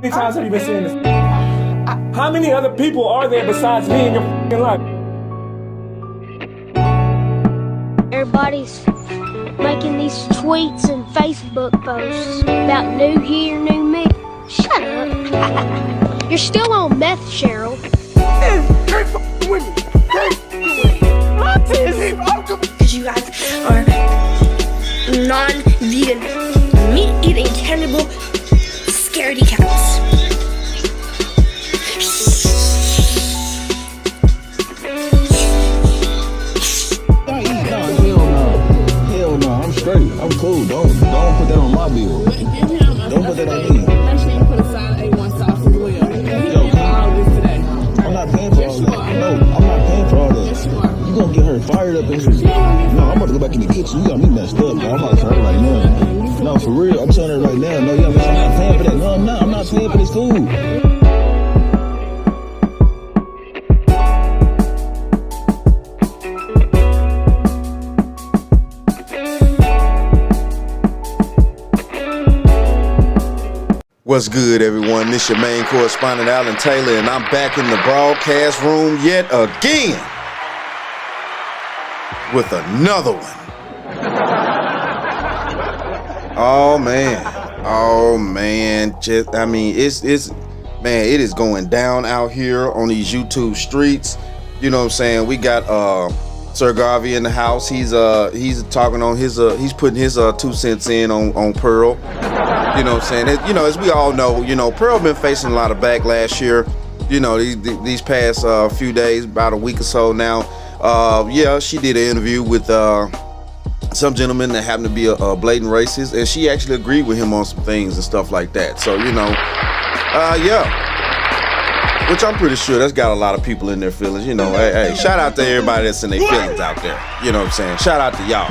many times have you been saying this? How many other people are there besides me in your f***ing life? Everybody's making these tweets and Facebook posts about new year, new me. Shut up. You're still on meth, Cheryl. Can't f*** with me. Because you guys are non-vegan, meat-eating, cannibal, scaredy cats. Hell no, I'm straight. I'm cool. Don't put that on my bill. Don't put that on me. Make sure you put a side of A1 sauce as well. You all this today. I'm not paying for all that. No, I'm not paying for all that. You gonna get her fired up and shit. No, I'm about to go back in the kitchen. You got me messed up, bro. I'm about to tell her right now. No, for real. I'm telling her right now. No, I'm not paying for that. No, I'm not. I'm not paying for this food. What's good, everyone? This your main correspondent, Alan Taylor, and I'm back in the broadcast room yet again with another one. Oh man, it is going down out here on these YouTube streets. You know what I'm saying? We got Sir Garvey in the house. He's talking on his he's putting his 2 cents in on Pearl. You know what I'm saying? As we all know, Pearl been facing a lot of backlash here. These past few days, about a week or so now. She did an interview with some gentleman that happened to be a blatant racist, and she actually agreed with him on some things and stuff like that. So, which I'm pretty sure that's got a lot of people in their feelings. Hey, shout out to everybody that's in their feelings out there. You know what I'm saying? Shout out to y'all.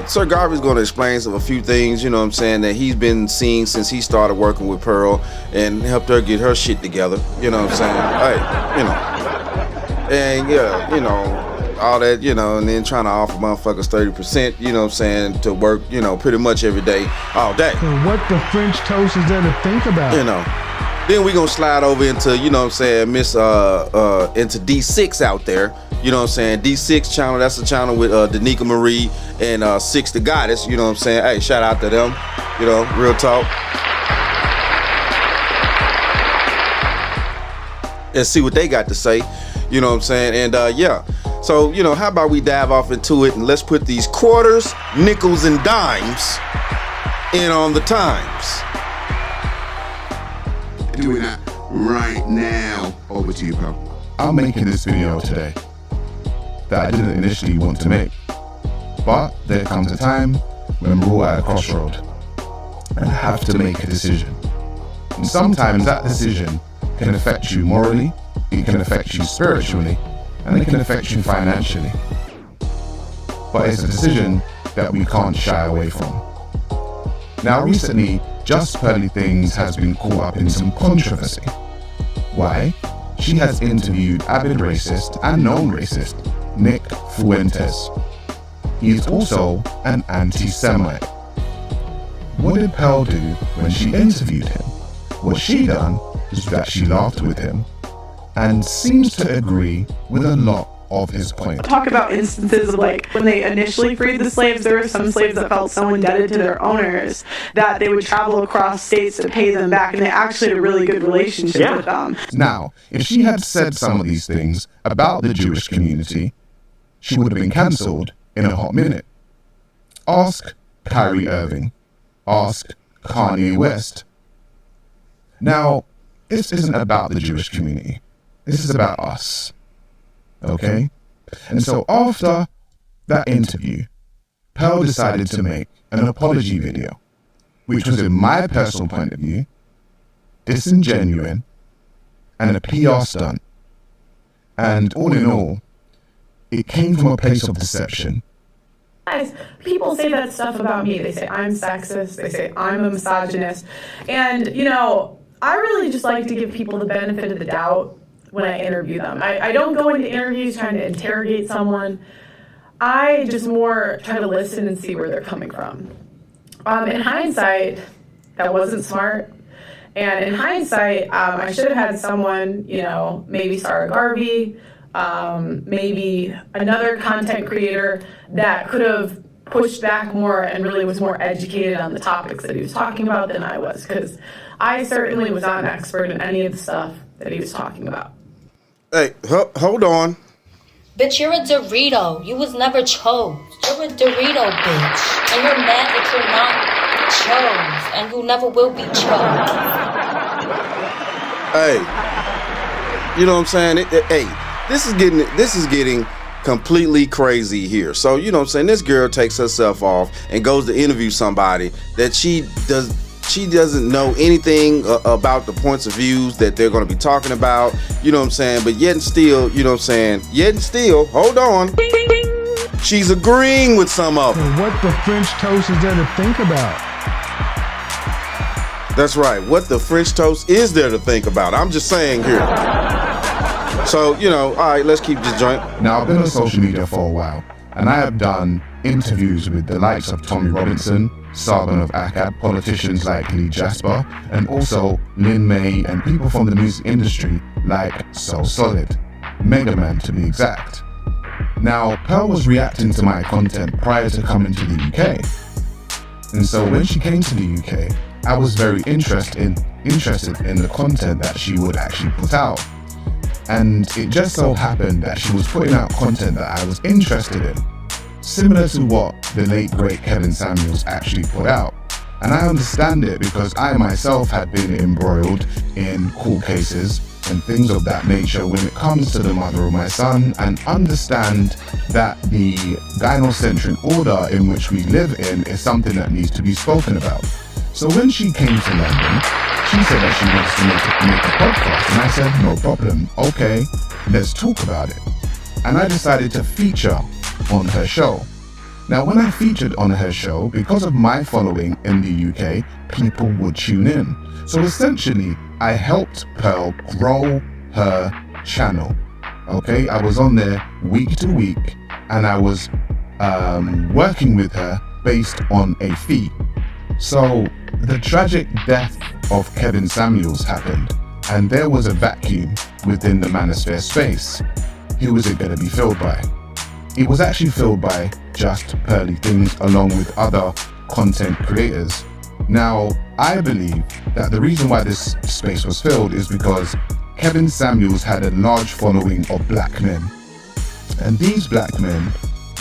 Sir Garvey's gonna explain a few things, that he's been seeing since he started working with Pearl and helped her get her shit together. You know what I'm saying? All that, and then trying to offer motherfuckers 30%, to work, pretty much every day, all day. And what the French toast is there to think about? Then we gonna slide over into, into D6 out there. You know what I'm saying? D6 channel, that's the channel with Danica Marie and Six the Goddess. You know what I'm saying? Hey, shout out to them. Real talk. And see what they got to say. You know what I'm saying? And So, how about we dive off into it and let's put these quarters, nickels, and dimes in on the times. Doing that right now. Over to you, pal. I'm making this video today that I didn't initially want to make, but there comes a time when we're all at a crossroad and have to make a decision. And sometimes that decision can affect you morally, it can affect you spiritually, and it can affect you financially. But it's a decision that we can't shy away from. Now recently, Just Pearly Things has been caught up in some controversy. Why? She has interviewed avid racist and known racist Nick Fuentes. He is also an anti-Semite. What did Pearl do when she interviewed him? What she done is that she laughed with him and seems to agree with a lot of his points. Talk about instances of when they initially freed the slaves, there were some slaves that felt so indebted to their owners that they would travel across states to pay them back, and they actually had a really good relationship with them. Now, if she had said some of these things about the Jewish community, she would have been cancelled in a hot minute. Ask Kyrie Irving. Ask Kanye West. Now, this isn't about the Jewish community. This is about us. Okay? And so after that interview, Pearl decided to make an apology video, which was, in my personal point of view, disingenuous and a PR stunt. And all in all, it came from a place of deception. Guys, people say that stuff about me. They say I'm sexist. They say I'm a misogynist. And, I really just like to give people the benefit of the doubt when I interview them. I don't go into interviews trying to interrogate someone. I just more try to listen and see where they're coming from. In hindsight, that wasn't smart. And in hindsight, I should have had someone, maybe Sarah Garvey, maybe another content creator that could have pushed back more and really was more educated on the topics that he was talking about than I was, because I certainly was not an expert in any of the stuff that he was talking about. Hey, hold on. Bitch, you're a Dorito. You was never chose. You're a Dorito, bitch. And you're mad that you're not chose. And you never will be chose. Hey, you know what I'm saying? Hey, this is getting completely crazy here. So, you know what I'm saying? This girl takes herself off and goes to interview somebody that she doesn't know anything about the points of views that they're going to be talking about, you know what I'm saying? But yet and still, you know what I'm saying? Hold on. She's agreeing with some of them. What the French toast is there to think about? That's right. What the French toast is there to think about? I'm just saying here. So, all right, let's keep this joint. Now, I've been on social media for a while, and I have done interviews with the likes of Tommy Robinson, Sargon of Akkad, politicians like Lee Jasper, and also Lin May and people from the music industry like So Solid, Mega Man to be exact. Now, Pearl was reacting to my content prior to coming to the UK. And so when she came to the UK, I was very interested in the content that she would actually put out. And it just so happened that she was putting out content that I was interested in, similar to what the late great Kevin Samuels actually put out. And I understand it because I myself had been embroiled in court cases and things of that nature when it comes to the mother of my son, and understand that the gynocentric order in which we live in is something that needs to be spoken about. So when she came to London, she said that she wants to make a podcast, and I said, no problem, okay, let's talk about it. And I decided to feature on her show. Now, when I featured on her show, because of my following in the UK, people would tune in. So essentially, I helped Pearl grow her channel. Okay, I was on there week to week, and I was working with her based on a fee. So the tragic death of Kevin Samuels happened, and there was a vacuum within the manosphere space. Who was it going to be filled by? It was actually filled by just Pearly Things along with other content creators. Now, I believe that the reason why this space was filled is because Kevin Samuels had a large following of black men. And these black men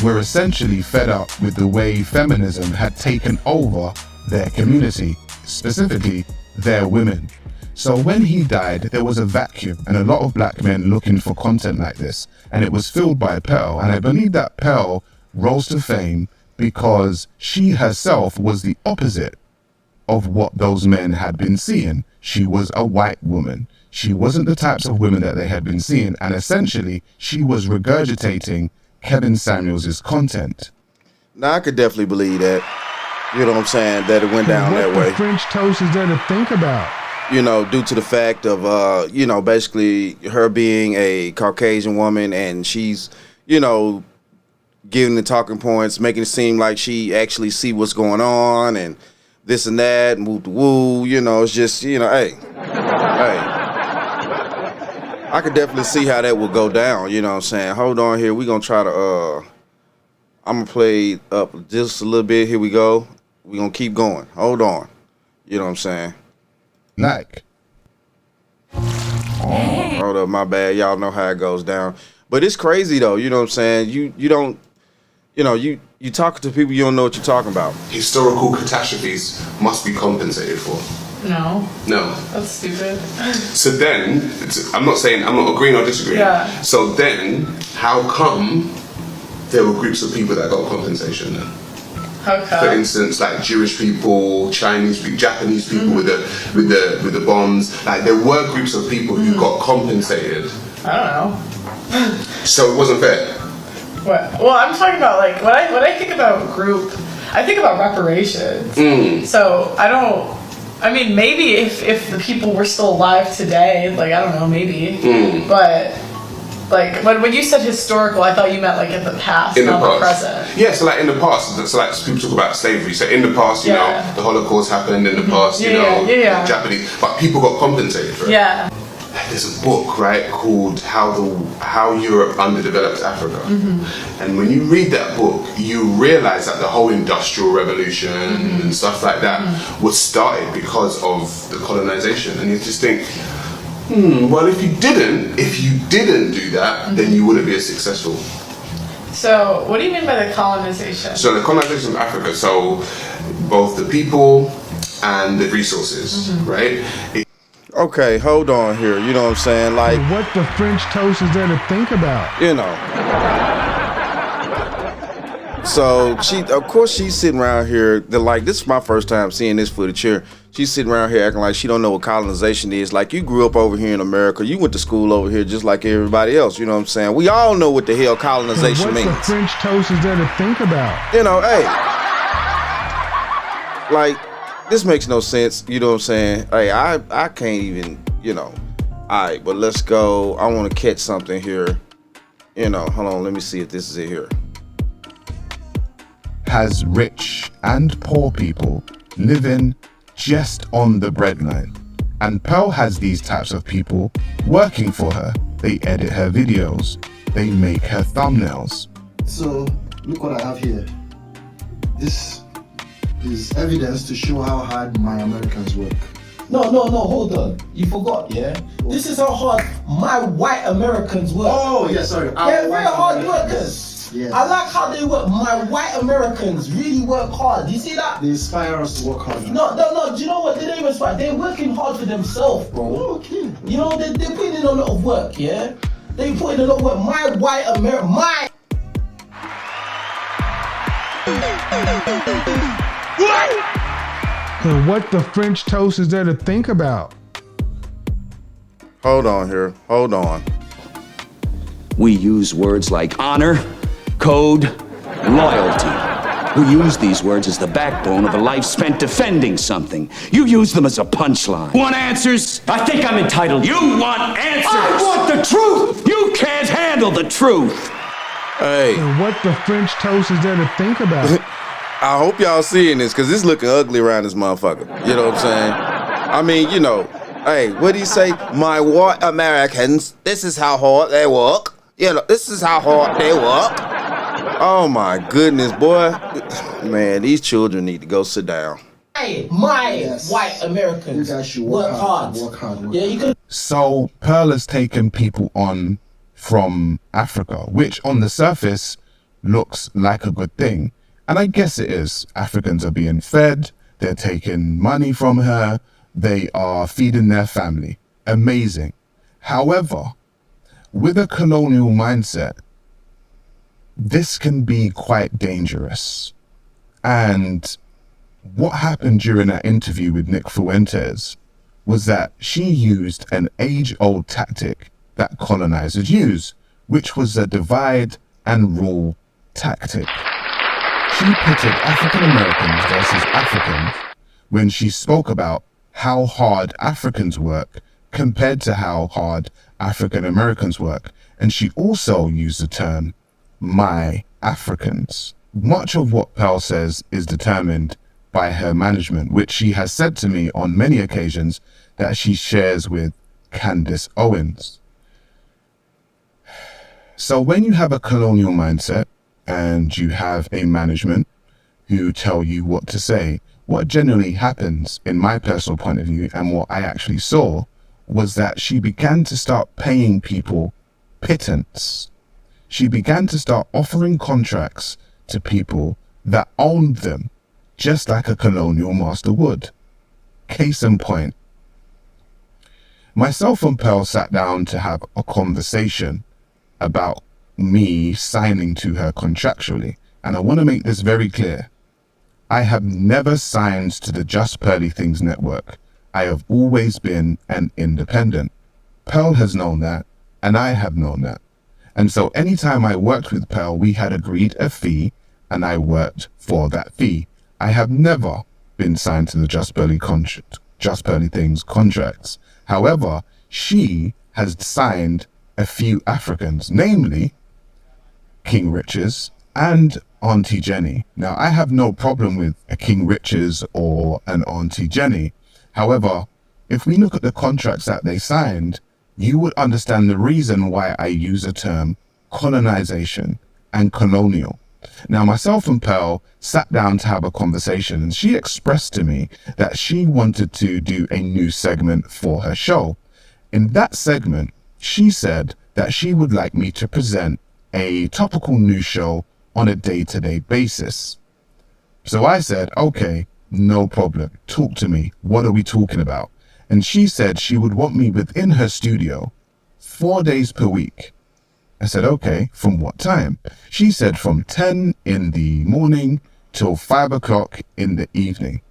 were essentially fed up with the way feminism had taken over their community, specifically their women. So when he died, there was a vacuum and a lot of black men looking for content like this, and it was filled by Pearl. And I believe that Pearl rose to fame because she herself was the opposite of what those men had been seeing. She was a white woman. She wasn't the types of women that they had been seeing, and essentially she was regurgitating Kevin Samuels' content. Now, I could definitely believe that. You know what I'm saying? That it went down that way. What the French toast is there to think about? Due to the fact of, basically her being a Caucasian woman, and she's, giving the talking points, making it seem like she actually see what's going on and this and that, and woo, it's just, hey. I could definitely see how that would go down, you know what I'm saying? Hold on here. We're going to try to, I'm going to play up just a little bit. Here we go. We're going to keep going. Hold on. You know what I'm saying? Like. Hold up, my bad. Y'all know how it goes down. But it's crazy, though. You know what I'm saying? You don't, you talk to people, you don't know what you're talking about. Historical catastrophes must be compensated for. No. That's stupid. So then, I'm not agreeing or disagreeing. Yeah. So then, how come there were groups of people that got compensation then? How come? For instance, like Jewish people, Chinese people, Japanese people with the bombs. Like there were groups of people who got compensated. I don't know. So it wasn't fair. What? Well, I'm talking about like when I think about group, I think about reparations. So I mean, maybe if the people were still alive today, like I don't know, maybe. But Like when you said historical, I thought you meant like in the past, In the not the past. present. Yeah, so like in the past, so like people talk about slavery. So in the past, you know, the Holocaust happened. In the past, you know, the Japanese, but people got compensated for it. Yeah. There's a book, right, called How Europe Underdeveloped Africa. And when you read that book, you realize that the whole Industrial Revolution and stuff like that was started because of the colonization. And you just think, well, if you didn't do that, then you wouldn't be as successful. So, what do you mean by the colonization? So the colonization of Africa, so both the people and the resources, right? Okay, hold on here. You know what I'm saying? Like, what the French toast is there to think about? You know. So of course she's sitting around here. This is my first time seeing this footage here. She's sitting around here acting like she don't know what colonization is. Like, you grew up over here in America. You went to school over here just like everybody else. You know what I'm saying? We all know what the hell colonization means. What the French toast is there to think about? You know, hey. Like, this makes no sense. You know what I'm saying? Hey, I can't even, you know. All right, but let's go. I want to catch something here. You know, hold on. Let me see if this is it here. Has rich and poor people living just on the breadline. And Pearl has these types of people working for her. They edit her videos. They make her thumbnails. So, look what I have here. This is evidence to show how hard my Americans work. No, hold on. You forgot, yeah? This is how hard my white Americans work. Oh, yeah, sorry. They're very hard workers. Yes. I like how they work. My white Americans really work hard. Do you see that? They inspire us to work hard. No. Do you know what? They don't even inspire. They're working hard for themselves, bro. Oh, okay. You know, they're putting in a lot of work, yeah? They put in a lot of work. My white American, And what the French toast is there to think about? Hold on here. Hold on. We use words like honor, code, loyalty. We use these words as the backbone of a life spent defending something. You use them as a punchline. Want answers? I think I'm entitled. You want answers? I want the truth! You can't handle the truth! Hey. And what the French toast is there to think about? I hope y'all seeing this, because it's looking ugly around this motherfucker. You know what I'm saying? I mean, you know, hey, what do you say? My white Americans, this is how hard they work. You know, this is how hard they work. Oh my goodness, boy. Man, these children need to go sit down. Hey, white Americans work hard. Yeah, you can. So Pearl has taken people on from Africa, which on the surface looks like a good thing. And I guess it is. Africans are being fed, they're taking money from her, they are feeding their family. Amazing. However, with a colonial mindset, this can be quite dangerous. And what happened during that interview with Nick Fuentes was that she used an age-old tactic that colonizers use, which was a divide and rule tactic. She pitted African Americans versus Africans when she spoke about how hard Africans work compared to how hard African Americans work. And she also used the term, my Africans. Much of what Pearl says is determined by her management, which she has said to me on many occasions that she shares with Candace Owens. So when you have a colonial mindset and you have a management who tell you what to say, what generally happens in my personal point of view and what I actually saw was that she began to start paying people pittance. She began to start offering contracts to people that owned them, just like a colonial master would. Case in point, myself and Pearl sat down to have a conversation about me signing to her contractually. And I want to make this very clear. I have never signed to the Just Pearly Things network. I have always been an independent. Pearl has known that, and I have known that. And so anytime I worked with Pearl, we had agreed a fee, and I worked for that fee. I have never been signed to the Just Pearly Things contracts. However, she has signed a few Africans, namely King Richards and Auntie Jenny. Now, I have no problem with a King Richards or an Auntie Jenny. However, if we look at the contracts that they signed, you would understand the reason why I use the term colonization and colonial. Now, myself and Pearl sat down to have a conversation, and she expressed to me that she wanted to do a new segment for her show. In that segment, she said that she would like me to present a topical news show on a day-to-day basis. So I said, okay, no problem. Talk to me. What are we talking about? And she said she would want me within her studio 4 days per week. I said, okay, from what time? She said from 10 in the morning till 5 o'clock in the evening.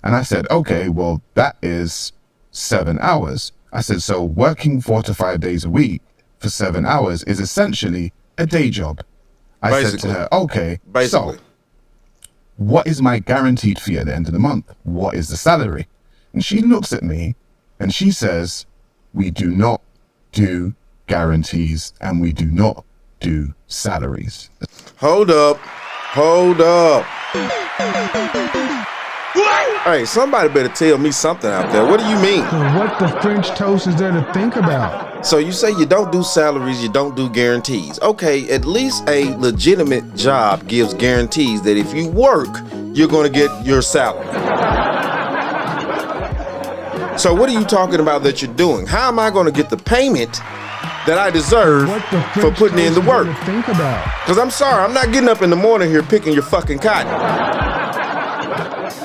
And I said, okay, well, that is 7 hours. I said, so working 4 to 5 days a week for 7 hours is essentially a day job. I said to her, okay, so what is my guaranteed fee at the end of the month? What is the salary? And she looks at me and she says, we do not do guarantees and we do not do salaries. Hold up. Hey, somebody better tell me something out there. What do you mean? So what the French toast is there to think about? So you say you don't do salaries, you don't do guarantees. Okay, at least a legitimate job gives guarantees that if you work, you're going to get your salary. So what are you talking about that you're doing? How am I going to get the payment that I deserve for putting in the work? Because I'm sorry, I'm not getting up in the morning here picking your fucking cotton.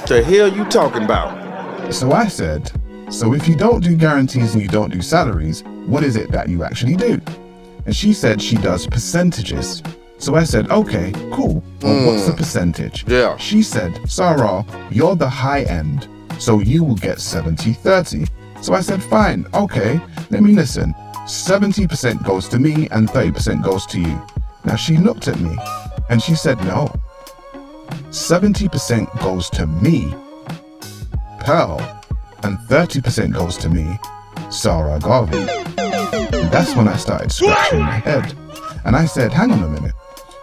The hell you talking about? So I said, so if you don't do guarantees and you don't do salaries, what is it that you actually do? And she said she does percentages. So I said, okay, cool. Well, what's the percentage? Yeah. She said, Sarah, you're the high end, so you will get 70-30. So I said, fine, okay, let me listen. 70% goes to me and 30% goes to you. Now she looked at me and she said, no, 70% goes to me, Pearl, and 30% goes to me, Sarah Garvey. And that's when I started scratching my head. And I said, hang on a minute.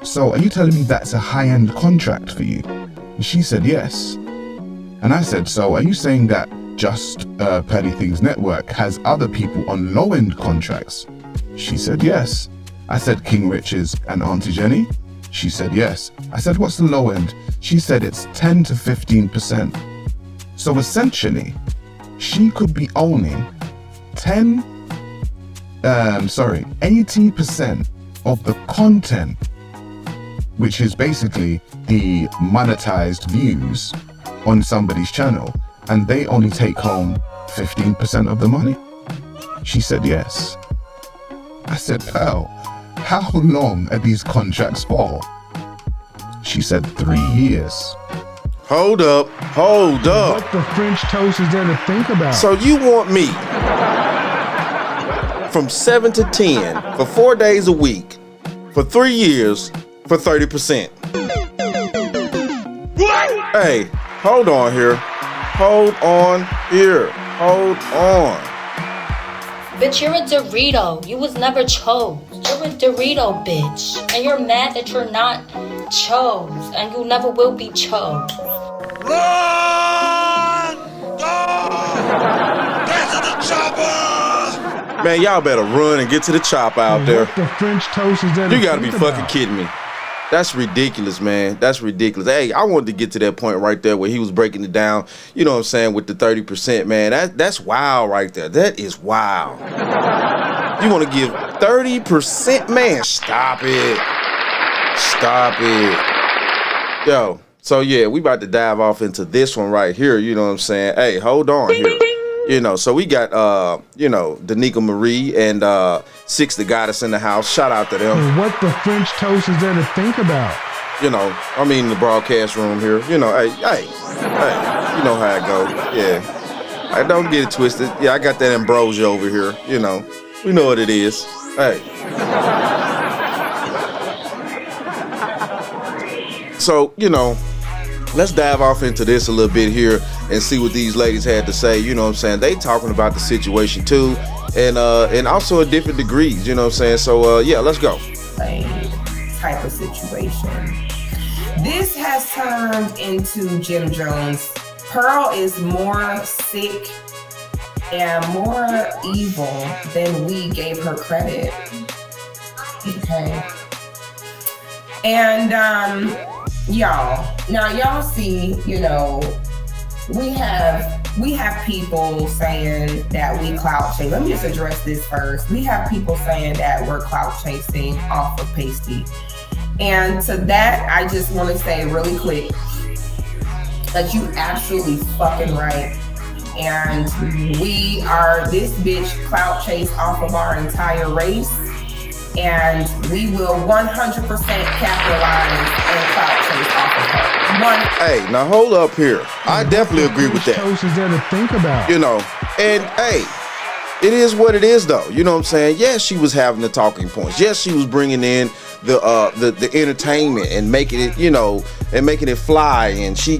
So are you telling me that's a high-end contract for you? And she said, yes. And I said, so are you saying that Just Petty Things Network has other people on low-end contracts? She said, yes. I said, King Richards and Auntie Jenny? She said, yes. I said, what's the low end? She said, it's 10 to 15%. So essentially, she could be owning 80% of the content, which is basically the monetized views on somebody's channel, and they only take home 15% of the money? She said, yes. I said, Pearl, how long are these contracts for? She said 3 years. Hold up. What the French toast is there to think about? So you want me from 7 to 10 for 4 days a week for 3 years for 30%. Hey, hold on here. Hold on. Bitch, you're a Dorito. You was never chose. You're a Dorito, bitch. And you're mad that you're not chose. And you never will be chose. Run! Go! Get to the chopper! Man, y'all better run and get to the chopper out there. What the French toast is there to You gotta be think fucking about? kidding me. That's ridiculous, man. That's ridiculous. Hey, I wanted to get to that point right there where he was breaking it down, you know what I'm saying, with the 30%, man. That's wild right there. That is wild. You want to give 30%? Man, stop it. Yo, so yeah, we about to dive off into this one right here, you know what I'm saying? Hey, hold on here. You know, so we got, Danica Marie and Six the Goddess in the house. Shout out to them. And what the French toast is there to think about? You know, I mean, the broadcast room here. You know, hey, you know how it go. Yeah. Hey, don't get it twisted. Yeah, I got that ambrosia over here. You know, we know what it is. Hey. So, you know, let's dive off into this a little bit here. and see what these ladies had to say. You know what I'm saying? They talking about the situation too, and also at different degrees. You know what I'm saying? So yeah, let's go. Type of situation. This has turned into Jim Jones. Pearl is more sick and more evil than we gave her credit. Okay. And y'all see, you know, we have people saying that we clout chase. Let me just address this first. We have people saying that we're clout chasing off of Pasty. And to that, I just want to say really quick that you absolutely fucking right. And we are this bitch clout chase off of our entire race. And we will 100% capitalize and clout chase off of her. Hey, now hold up here. I definitely agree with that. Is there to think about? You know, and hey, it is what it is though. You know what I'm saying? Yes, she was having the talking points. Yes, she was bringing in the entertainment and making it, you know, and making it fly. And she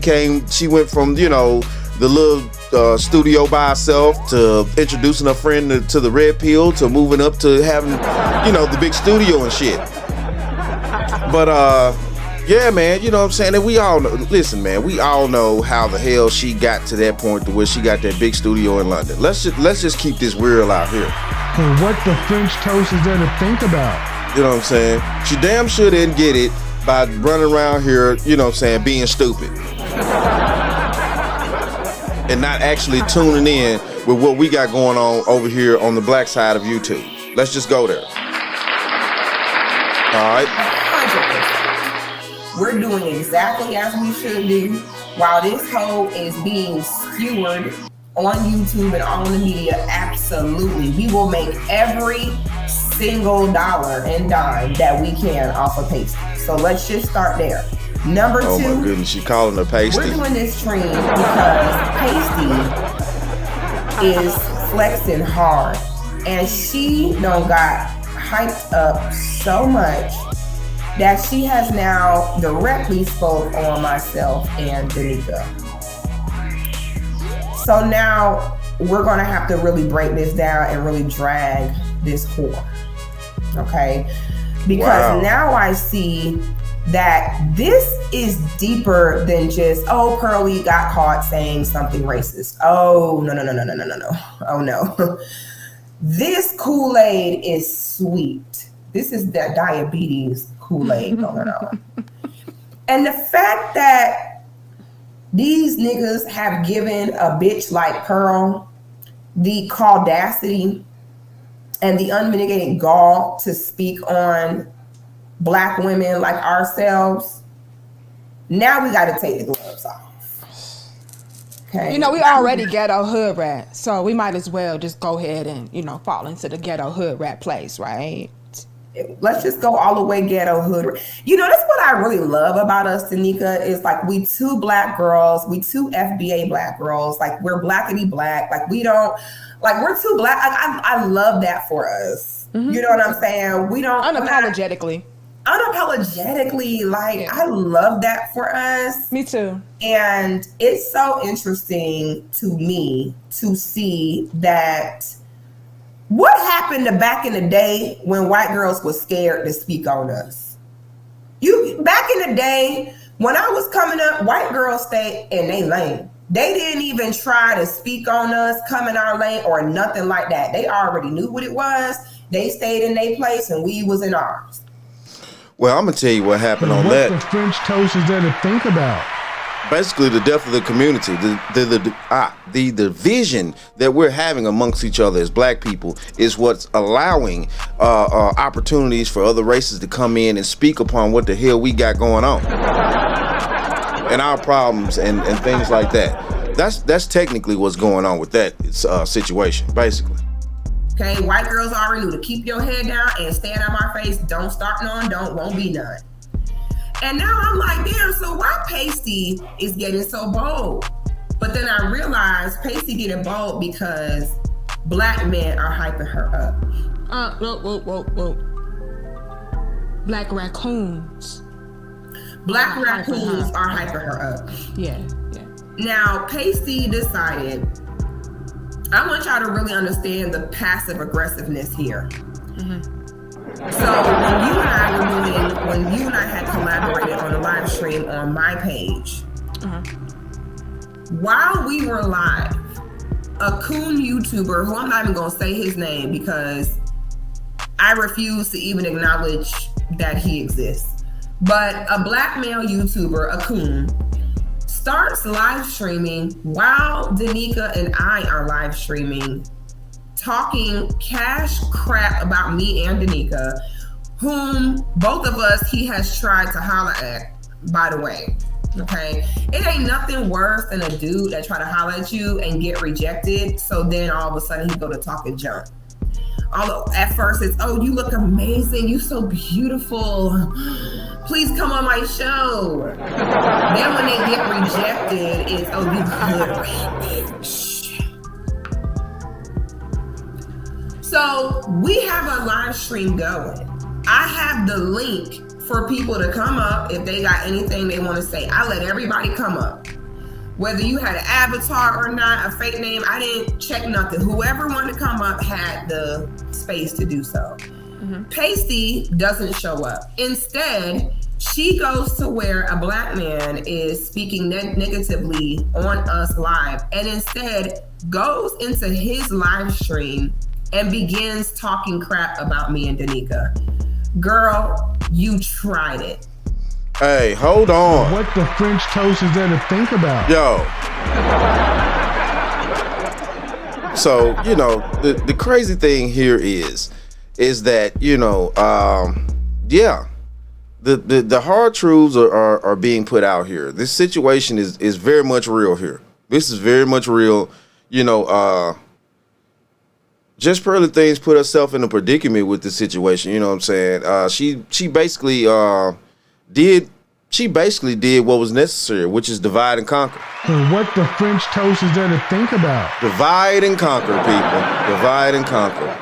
went from, you know, the little studio by herself to introducing her friend to the Red Pill to moving up to having, you know, the big studio and shit. But yeah, man, you know what I'm saying? And we all know, listen, man, we all know how the hell she got to that point to where she got that big studio in London. Let's just keep this real out here. And what the French toast is there to think about? You know what I'm saying? She damn sure didn't get it by running around here, you know what I'm saying, being stupid. And not actually tuning in with what we got going on over here on the black side of YouTube. Let's just go there. All right. 100%. We're doing exactly as we should do while this hoe is being skewered on YouTube and all the media. Absolutely. We will make every single dollar and dime that we can off of Pasty. So let's just start there. Number two. Oh my goodness, she calling her Pasty. We're doing this stream because Pasty is flexing hard. And she done got hyped up so much that she has now directly spoke on myself and Danica. So now we're gonna have to really break this down and really drag this whore. Okay? Because now I see that this is deeper than just, oh, Pearly got caught saying something racist. Oh, no. Oh, no. This Kool-Aid is sweet. This is that diabetes Kool-Aid going on. And the fact that these niggas have given a bitch like Pearl the caudacity and the unmitigated gall to speak on Black women like ourselves, now we got to take the gloves off. Okay. You know, we already ghetto hood rat, so we might as well just go ahead and, you know, fall into the ghetto hood rat place, right? Let's just go all the way ghetto hood. You know, that's what I really love about us, Danica, is like we two Black girls, we two FBA Black girls, like we're blackity black, like we don't, like we're two Black. I love that for us. Mm-hmm. You know what I'm saying? We don't unapologetically, like, yeah. I love that for us. Me too. And it's so interesting to me to see that what happened to back in the day when white girls were scared to speak on us. Back in the day when I was coming up, white girls stayed in their lane. They didn't even try to speak on us, come in our lane or nothing like that. They already knew what it was. They stayed in their place and we was in ours. Well, I'm gonna tell you what happened on that. What the French toast is there to think about? Basically, the death of the community, the division that we're having amongst each other as Black people is what's allowing opportunities for other races to come in and speak upon what the hell we got going on and our problems and things like that. That's technically what's going on with that situation, basically. Okay, white girls already knew to keep your head down and stand on my face. Don't start none, won't be none. And now I'm like, damn, so why Pasty is getting so bold? But then I realized Pasty getting bold because Black men are hyping her up. Whoa. Black raccoons. Black raccoons are hyping her up. Yeah. Now, Pasty decided, I want y'all to really understand the passive aggressiveness here. So when you and I had collaborated on a live stream on my page, while we were live, a coon YouTuber, who I'm not even gonna say his name because I refuse to even acknowledge that he exists, but a black male YouTuber, a coon, starts live streaming while Danica and I are live streaming, talking cash crap about me and Danica, whom both of us he has tried to holler at, by the way. Okay, it ain't nothing worse than a dude that try to holler at you and get rejected, so then all of a sudden he go to talking junk. Although at first it's, oh, you look amazing, you so beautiful, please come on my show. Then when they get rejected, it's, oh, you good, bitch. So we have a live stream going. I have the link for people to come up if they got anything they want to say. I let everybody come up. Whether you had an avatar or not, a fake name, I didn't check nothing. Whoever wanted to come up had the space to do so. Pasty doesn't show up. Instead, she goes to where a black man is speaking negatively on us live, and instead goes into his live stream and begins talking crap about me and Danica. Girl, you tried it. Hey, hold on. What the French toast is there to think about? Yo. So, you know, the crazy thing here is that, you know, yeah, the hard truths are being put out here. This situation is very much real here. This is very much real. You know, Just Pearly Things put herself in a predicament with this situation. You know what I'm saying? She basically did what was necessary, which is divide and conquer. And what the French toast is there to think about? Divide and conquer, people. Divide and conquer.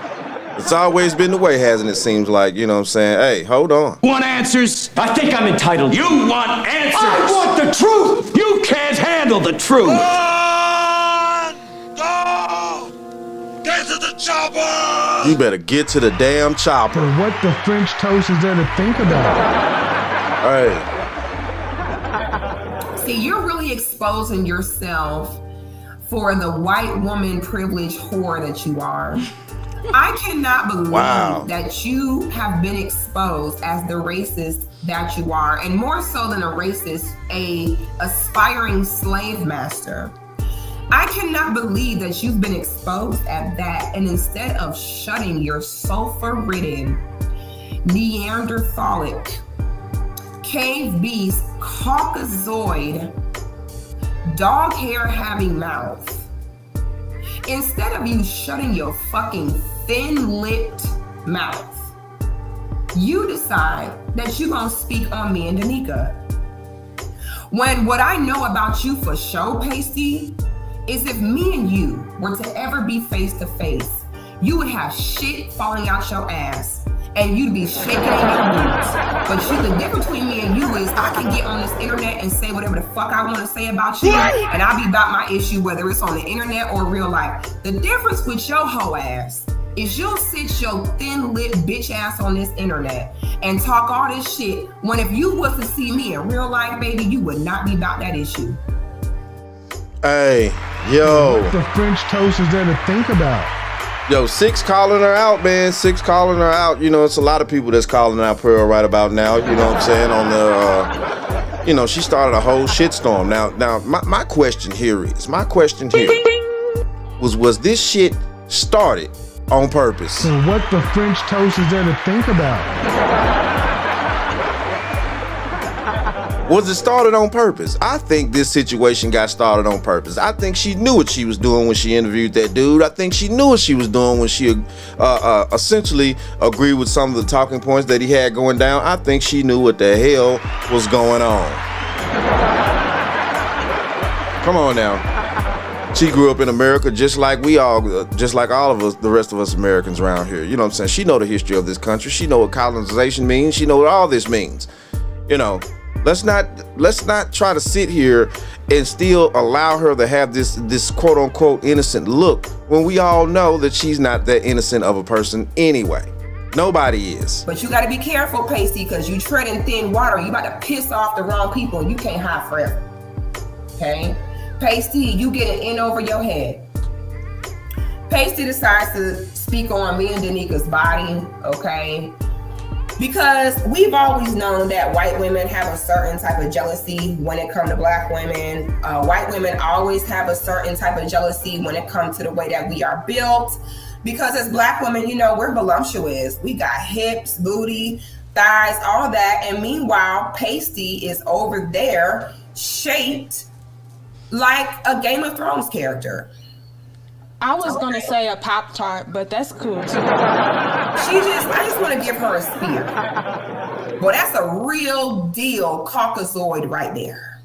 It's always been the way, hasn't it? Seems like, you know what I'm saying? Hey, hold on. Want answers? I think I'm entitled. You want answers? I want the truth! You can't handle the truth! Get to the chopper! You better get to the damn chopper. And what the French toast is there to think about? Hey. See, you're really exposing yourself for the white woman privileged whore that you are. I cannot believe that you have been exposed as the racist that you are, and more so than a racist, a aspiring slave master. I cannot believe that you've been exposed at that, and instead of shutting your sulfur-ridden, Neanderthalic, cave beast, Caucasoid, dog hair having mouth, instead of you shutting your fucking thin-lipped mouth, you decide that you're gonna speak on me and Danica. When what I know about you for show, Pasty, is if me and you were to ever be face to face, you would have shit falling out your ass and you'd be shaking in your boots. But the difference between me and you is I can get on this internet and say whatever the fuck I want to say about you, and I'll be about my issue, whether it's on the internet or real life. The difference with your hoe ass is you'll sit your thin-lipped bitch ass on this internet and talk all this shit, when if you was to see me in real life, baby, you would not be about that issue. Hey, yo. What the French toast is there to think about? Yo, Six calling her out, man. Six calling her out. You know, it's a lot of people that's calling out Pearl right about now. You know what I'm saying? On the, you know, she started a whole shitstorm. Now, my question here was this shit started on purpose? And what the French toast is there to think about? Was it started on purpose? I think this situation got started on purpose. I think she knew what she was doing when she interviewed that dude. I think she knew what she was doing when she essentially agreed with some of the talking points that he had going down. I think she knew what the hell was going on. Come on now. She grew up in America just like all of us, the rest of us Americans around here. You know what I'm saying? She know the history of this country. She know what colonization means. She know what all this means. You know, Let's not try to sit here and still allow her to have this quote unquote innocent look when we all know that she's not that innocent of a person anyway. Nobody is. But you got to be careful, Pasty, because you tread in thin water. You about to piss off the wrong people, and you can't hide forever. Okay, Pasty, you get in over your head. Pasty decides to speak on me and Danika's body. Okay. Because we've always known that white women have a certain type of jealousy when it comes to black women. White women always have a certain type of jealousy when it comes to the way that we are built. Because as black women, you know, we're voluptuous. We got hips, booty, thighs, all that. And meanwhile, Pasty is over there shaped like a Game of Thrones character. I was gonna say a Pop-Tart, but that's cool too. I just want to give her a spear. Boy, that's a real deal Caucasoid right there.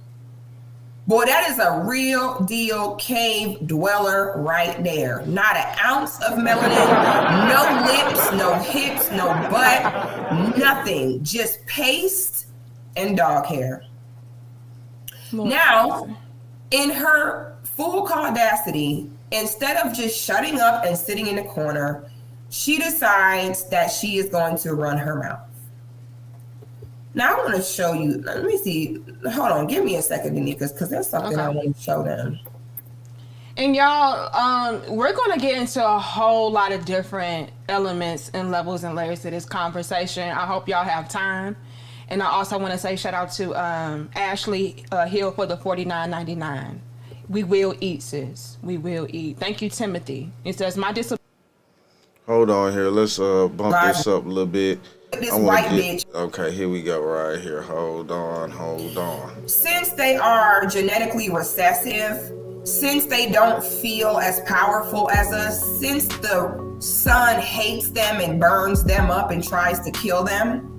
Boy, that is a real deal cave dweller right there. Not an ounce of melanin, no lips, no hips, no butt, nothing. Just paste and dog hair. Now, in her full audacity, instead of just shutting up and sitting in the corner, she decides that she is going to run her mouth. Now I want to show you. Let me see. Hold on. Give me a second, Danica, because there's something I want to show them. And y'all, we're going to get into a whole lot of different elements and levels and layers to this conversation. I hope y'all have time. And I also want to say shout out to Ashley Hill for the $49.99. We will eat, sis. We will eat. Thank you, Timothy. It says my discipline. Hold on here. Let's bump this up a little bit. This white bitch. Okay, here we go right here. Hold on. Since they are genetically recessive, since they don't feel as powerful as us, since the sun hates them and burns them up and tries to kill them,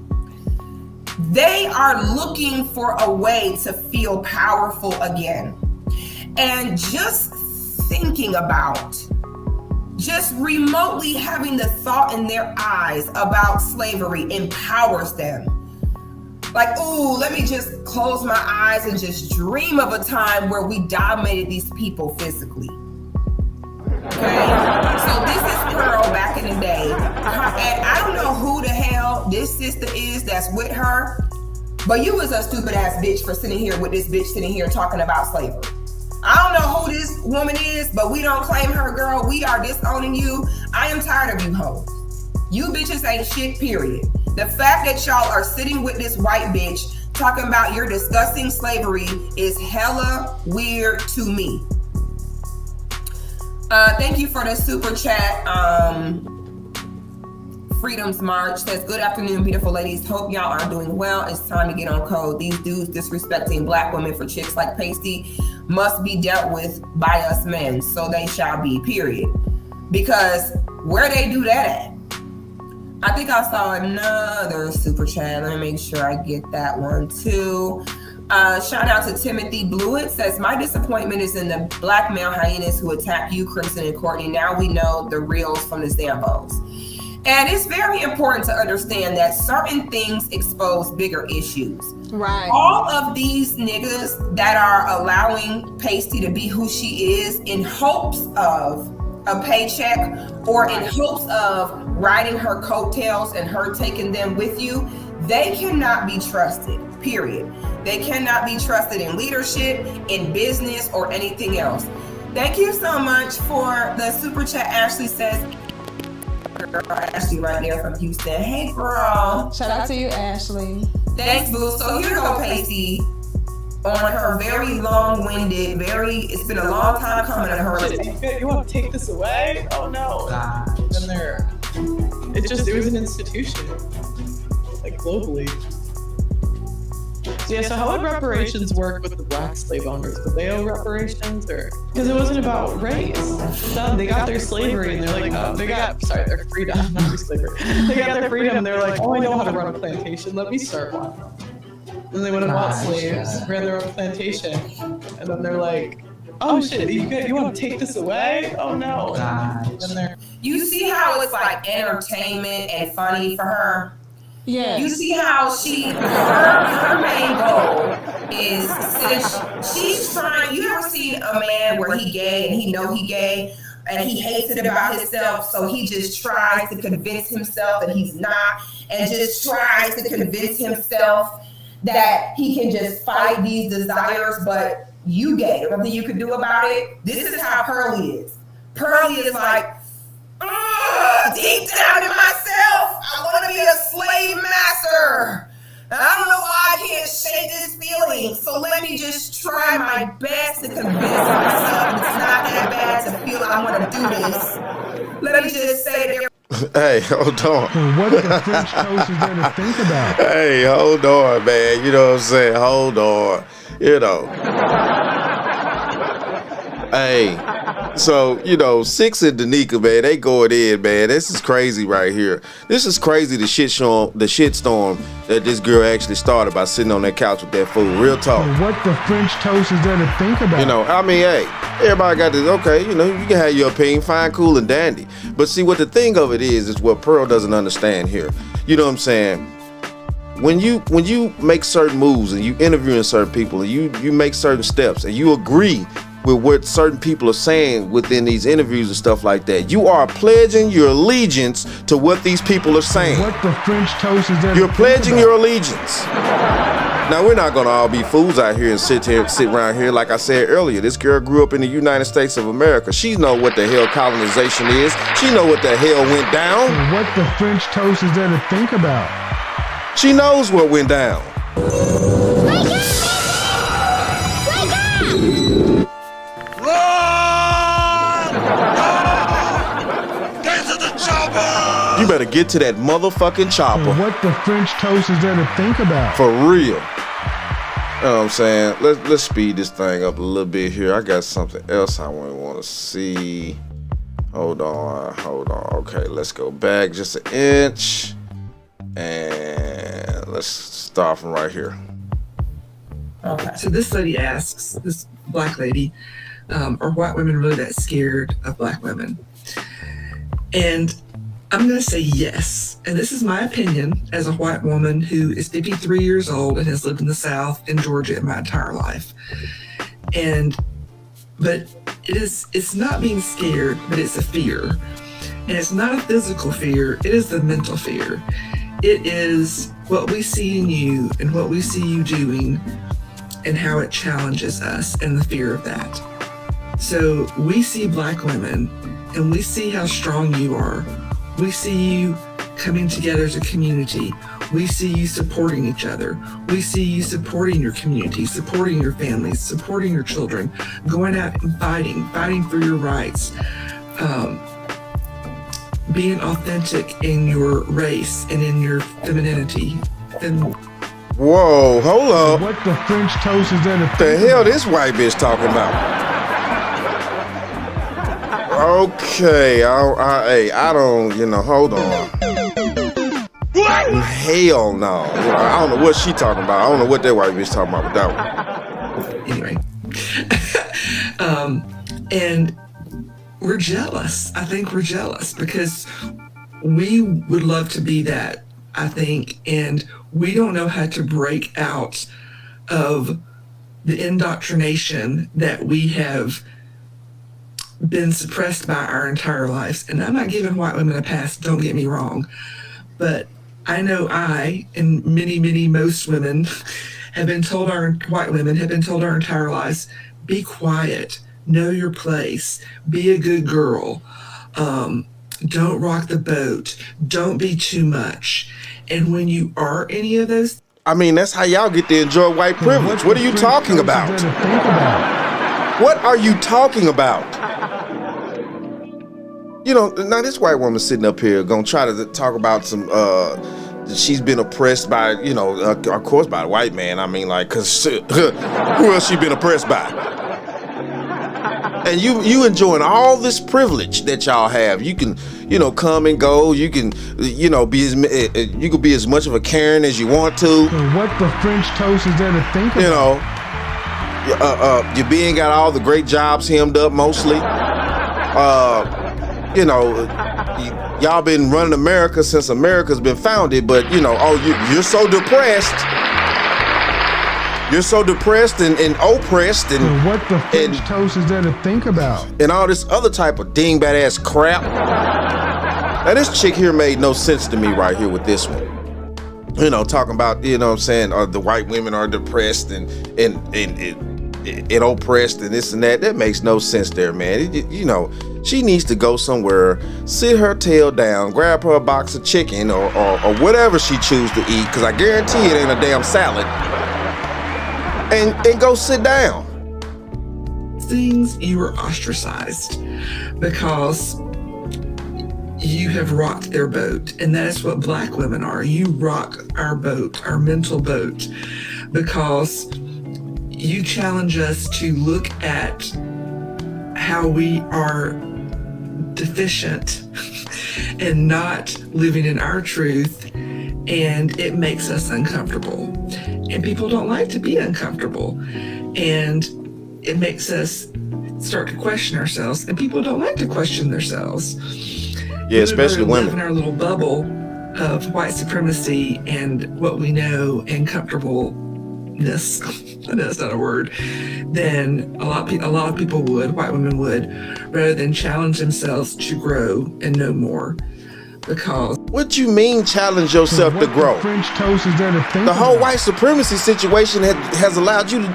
they are looking for a way to feel powerful again. And just thinking about, just remotely having the thought in their eyes about slavery empowers them. Like, ooh, let me just close my eyes and just dream of a time where we dominated these people physically. Okay, so this is Pearl back in the day. And I don't know who the hell this sister is that's with her, but you was a stupid ass bitch for sitting here with this bitch sitting here talking about slavery. I don't know who this woman is, but we don't claim her, girl. We are disowning you. I am tired of you hoes. You bitches ain't shit, period. The fact that y'all are sitting with this white bitch talking about you're discussing slavery is hella weird to me. Thank you for the super chat. Freedom's March says, good afternoon, beautiful ladies. Hope y'all are doing well. It's time to get on code. These dudes disrespecting black women for chicks like Pasty must be dealt with by us men. So they shall be, period. Because where they do that at? I think I saw another super chat. Let me make sure I get that one too. Shout out to Timothy Blewett says, my disappointment is in the black male hyenas who attack you, Crimson and Courtney. Now we know the reals from the Zambos. And it's very important to understand that certain things expose bigger issues. Right. All of these niggas that are allowing Pasty to be who she is in hopes of a paycheck or in hopes of riding her coattails and her taking them with you, they cannot be trusted, period. They cannot be trusted in leadership, in business, or anything else. Thank you so much for the super chat. Ashley says, girl, Ashley right there from Houston. Hey, girl. Shout out to you, Ashley. Thanks, boo. So here go Pasty on her very long-winded, it's been a long time coming to her. You want to take this away? Oh no. And there, it was an institution, like globally. So how would reparations work with the black slave owners? Would they owe reparations, or because it wasn't about race? They got their slavery and they're like, their freedom, not slavery. They got their freedom and they're like, oh, I know how to run a plantation. Let me start one. And they went and bought slaves, ran their own plantation, and then they're like, oh shit, you want to take this away? Oh no. You see how it's like entertainment and funny for her? Yes. You see how her main goal is, since she's trying, you ever seen a man where he gay and he know he gay and he hates it about himself, so he just tries to convince himself that he's not, and just tries to convince himself that he can just fight these desires, but you gay, nothing you can do about it. This is how Pearly is. Pearly is like, deep down in myself, I want to be a slave master. I don't know why I can't shake this feeling, so let me just try my best to convince myself it's not that bad to feel I want to do this. Let me just say there. Hey, hold on. What the French toast is there to think about? Hey, hold on, man. You know what I'm saying? Hold on. You know. Hey. So, you know, Six and Danica, man, they going in, man. This is crazy right here. This is crazy, the shitstorm that this girl actually started by sitting on that couch with that fool. Real talk. What the French toast is there to think about? You know, I mean, hey, everybody got this, okay, you know, you can have your opinion, fine, cool, and dandy. But see, what the thing of it is what Pearl doesn't understand here. You know what I'm saying? When you make certain moves and you interviewing certain people and you make certain steps and you agree with what certain people are saying within these interviews and stuff like that, you are pledging your allegiance to what these people are saying. What the French toast is there? You're pledging your allegiance. Now, we're not gonna all be fools out here and sit around here. Like I said earlier, this girl grew up in the United States of America. She know what the hell colonization is. She know what the hell went down. What the French toast is there to think about? She knows what went down. You better get to that motherfucking chopper. What the French toast is there to think about? For real. You know what I'm saying? Let's speed this thing up a little bit here. I got something else I want to see. Hold on. Okay, let's go back just an inch. And let's start from right here. Okay. So this lady asks, this black lady, are white women really that scared of black women? And I'm going to say yes. And this is my opinion as a white woman who is 53 years old and has lived in the South in Georgia my entire life. But it's not being scared, but it's a fear. And it's not a physical fear, it is the mental fear. It is what we see in you and what we see you doing and how it challenges us and the fear of that. So we see black women and we see how strong you are. We see you coming together as a community. We see you supporting each other. We see you supporting your community, supporting your families, supporting your children, going out and fighting for your rights, being authentic in your race and in your femininity. Whoa, hold up. What the French toast is there to think the hell this white bitch talking about? Okay, I don't, hold on. Hell no. I don't know what she talking about. I don't know what that white bitch talking about with that one. Anyway. And we're jealous. I think we're jealous because we would love to be that, I think, and we don't know how to break out of the indoctrination that we have been suppressed by our entire lives. And I'm not giving white women a pass, don't get me wrong, but I know I and most women have been told, white women have been told our entire lives, be quiet, know your place, be a good girl, don't rock the boat, don't be too much. And when you are any of those, I mean, that's how y'all get to enjoy white privilege. What are you talking about? What are you talking about? Now this white woman sitting up here gonna try to talk about some, she's been oppressed by, of course by a white man. I mean, like, cause who else she been oppressed by? And you enjoying all this privilege that y'all have. You can, come and go. You can, you can be as much of a Karen as you want to. What the French toast is there to think about? Your being got all the great jobs hemmed up mostly. y'all been running America since America's been founded, but you know, you're so depressed. You're so depressed and oppressed and what the French toast is there to think about? And all this other type of dingbat ass crap. Now this chick here made no sense to me right here with this one. You know, talking about, you know what I'm saying, the white women are depressed and oppressed and this and that. That makes no sense there, man. You know, she needs to go somewhere, sit her tail down, grab her a box of chicken or whatever she chooses to eat, because I guarantee it ain't a damn salad. And go sit down. Things you were ostracized because you have rocked their boat, and that is what Black women are. You rock our boat, our mental boat, because you challenge us to look at how we are deficient and not living in our truth, and it makes us uncomfortable. And people don't like to be uncomfortable. And it makes us start to question ourselves. And people don't like to question themselves. Yeah, especially women. We live in our little bubble of white supremacy and what we know and comfortableness. That's not a word. Then a lot of people would, white women would, rather than challenge themselves to grow and know more. Because what you mean challenge yourself to grow? French toast is there to think the whole about? white supremacy situation has allowed you to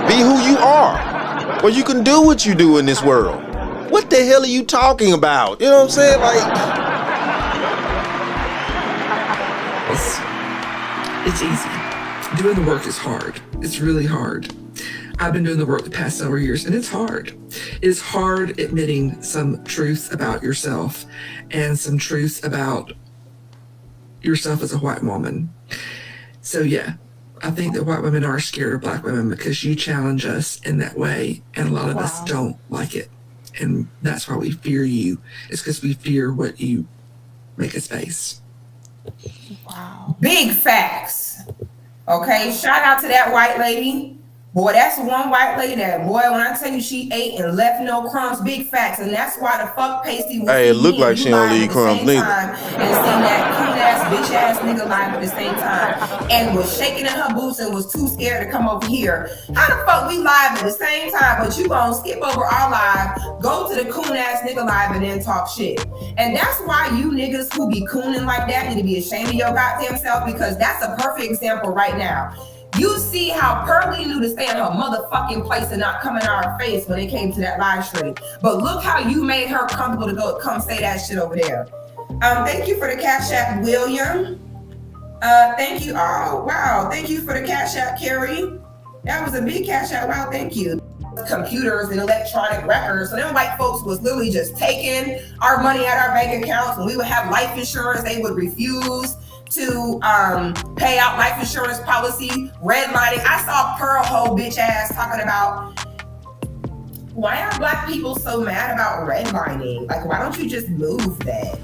be who you are, where you can do what you do in this world. What the hell are you talking about? You know what I'm saying? Like, it's easy. Doing the work is hard. It's really hard. I've been doing the work the past several years, and it's hard. It's hard admitting some truth about yourself and some truth about yourself as a white woman. So yeah, I think that white women are scared of Black women because you challenge us in that way, and a lot of us don't like it. And that's why we fear you. It's because we fear what you make us face. Wow. Big facts. Okay, shout out to that white lady. Boy, that's one white lady that, boy, when I tell you she ate and left no crumbs, big facts. And that's why the fuck Pasty was hey, it looked like she don't leave crumbs neither. And seeing that cool ass bitch ass nigga live at the same time and was shaking in her boots and was too scared to come over here. How the fuck we live at the same time, but you gonna skip over our live, go to the coon ass nigga live and then talk shit. And that's why you niggas who be cooning like that need to be ashamed of your goddamn self, because that's a perfect example right now. You see how Pearly knew to stay in her motherfucking place and not come in our face when it came to that live stream. But look how you made her comfortable to go come say that shit over there. Thank you for the Cash App, William. Thank you. Oh, wow. Thank you for the Cash App, Carrie. That was a big Cash App. Wow, thank you. Computers and electronic records. So them white folks was literally just taking our money out our bank accounts. When we would have life insurance, they would refuse to pay out life insurance policy, redlining. I saw Pearl whole bitch ass talking about, why are Black people so mad about redlining? Like, why don't you just move that?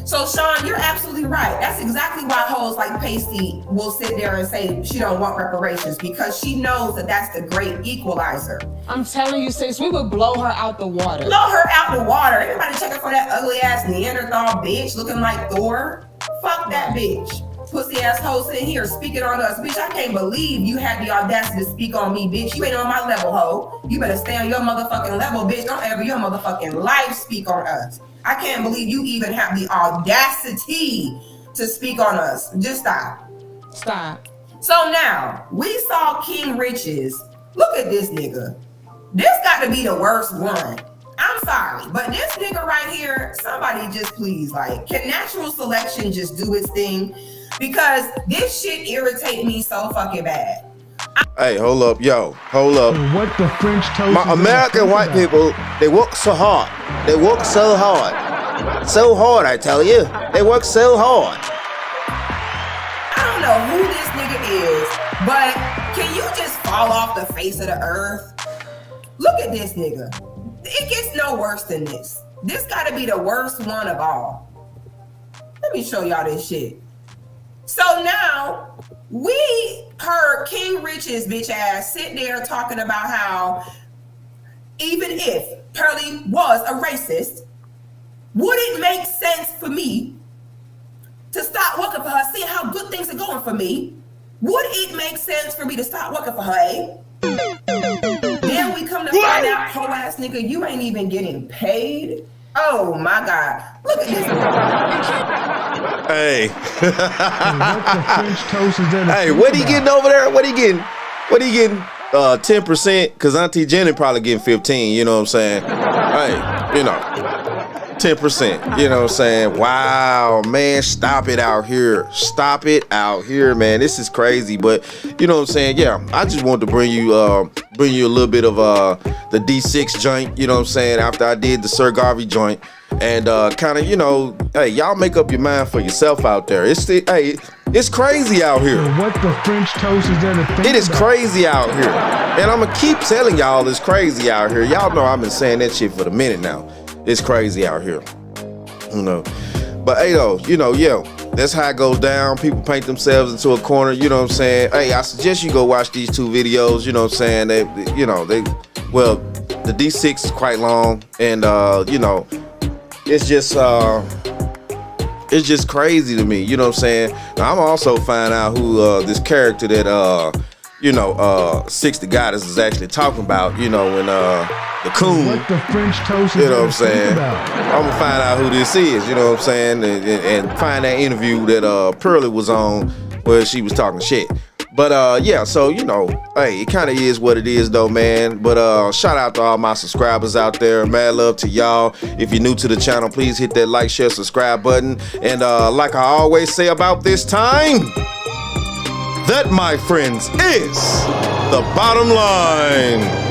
So Sean, you're absolutely right. That's exactly why hoes like Pasty will sit there and say she don't want reparations, because she knows that that's the great equalizer. I'm telling you, sis, we would blow her out the water. Blow her out the water. Everybody checking for that ugly ass Neanderthal bitch looking like Thor. Fuck that bitch. Pussy ass hoe sitting here speaking on us. Bitch, I can't believe you had the audacity to speak on me, bitch. You ain't on my level, hoe. You better stay on your motherfucking level, bitch. Don't ever your motherfucking life speak on us. I can't believe you even have the audacity to speak on us. Just stop. Stop. So now, we saw King Riches. Look at this nigga. This got to be the worst one. I'm sorry, but this nigga right here, somebody just please, like, can natural selection just do its thing? Because this shit irritate me so fucking bad. Hey, hold up, yo, hold up. What the French toast? My American white people, they work so hard. They work so hard. So hard, I tell you. They work so hard. I don't know who this nigga is, but can you just fall off the face of the earth? Look at this nigga. It gets no worse than this. This gotta be the worst one of all. Let me show y'all this shit. So now, we heard King Rich's bitch ass sit there talking about how even if Pearly was a racist, Would it make sense for me to start working for her, seeing how good things are going for me? Would it make sense for me to start working for her, eh? Then we come to find out, whole ass nigga, you ain't even getting paid. Oh my God. Look at this. Hey. French toast is there to Hey, think what he about? getting over there? What he getting? 10%, cause Auntie Jenny probably getting 15, you know what I'm saying? Hey, you know, 10%, you know what I'm saying? Wow, man, stop it out here. Stop it out here, man. This is crazy, but you know what I'm saying? Yeah, I just wanted to bring you a little bit of the D6 joint, you know what I'm saying, after I did the Sir Garvey joint. And kind of, you know, hey, y'all make up your mind for yourself out there. It's crazy out here. What the French toast is there to think It is about? crazy out here. And I'm going to keep telling y'all it's crazy out here. Y'all know I've been saying that shit for a minute now. It's crazy out here. You know. But hey, though, you know, yeah, that's how it goes down. People paint themselves into a corner, you know what I'm saying? Hey, I suggest you go watch these 2 videos, you know what I'm saying? Well, the D6 is quite long. And, you know, it's just crazy to me, you know what I'm saying? Now, I'm also find out who this character that 60 Goddess is actually talking about, you know, when the coon. What the French toast is You know there what I'm to think saying? about? I'm gonna find out who this is, you know what I'm saying? And find that interview that Pearly was on where she was talking shit. But yeah, so you know, hey, it kind of is what it is though, man. But shout out to all my subscribers out there. Mad love to y'all. If you're new to the channel, please hit that like, share, subscribe button. And like I always say about this time, that, my friends, is the bottom line.